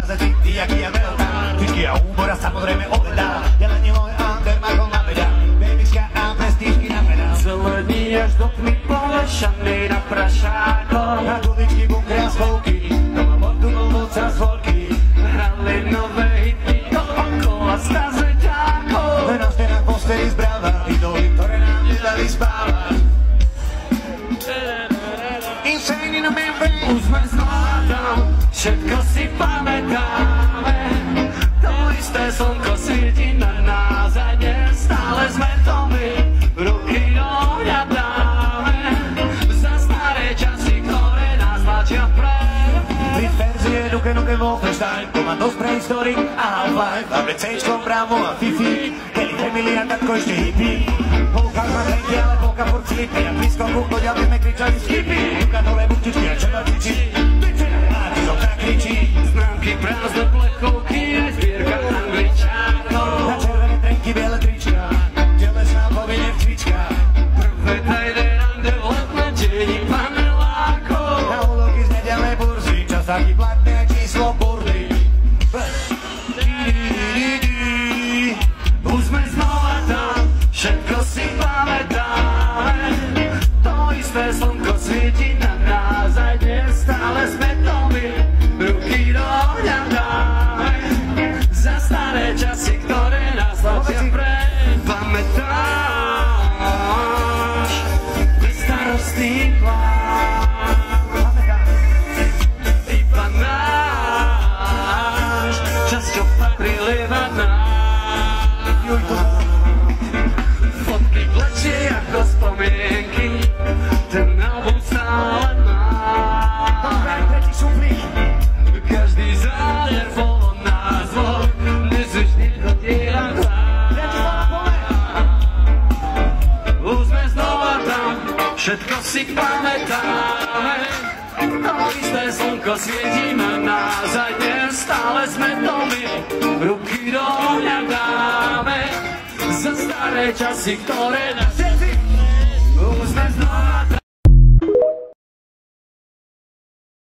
farzety, jaký je veľká. Vždycky a úbora samozrejme obedá. Ja na neho Ander Marko navedá. Babyška a prestížky navedá. Celé dní až do tmy polešaný na prašákoch. Na guličky, bunkry a spolky, doma montu moc a zvorky. Hrali nové hity dookola stazeťákov. Na stenách posteli zbráva, idoly, ktoré nám nedali spávať. Insane in a Memphis. Už sme znova tam, všetko si pamätáme. To isté slnko svieti na nás a dnes stále sme to my. Ruky ohľadáme za staré časy, ktoré nás tlačia vpred. Pri verzie Duke Nukem Wolfenstein, Komando z Prehistoric a Half-Life, a VCčkom Bravo a Fifi, Kelly Family a tatko ešte hippie. Polka má trenky, ale polka furt slipy, a pri skoku chodia vieme kričali skipy. Duka dole buktičky a čo načičí, a ty som tak kričí. Známky, prázdne plechovky, aj zbierka Angličákov. Na červené trenky, biele trička, telesná povinne v cvičkách. Prvé tajné rande v letné deni panelákov. Na úloky z nedelnej burzy, čas taký platné a číslo burdy. Už sme znova tam, všetko si pamätáme. To isté slnko svieti na nás a dnes stále sme to my. Ruky dohľadáme za staré časy, ktoré nás tlačia vpred. Pamätáš bezstarostný plán, iba náš čas, čo prilieva nám. Fotky plečie ako spomienky, ten album stále má. Každý záver bolo názvor, dnes už nechodila už sme znova tam, všetko si pamätáme. To isté slnko svietí na nás a dnes stále sme to my. Ruky dohľadáme za staré časy, ktoré nás už sme znova tam.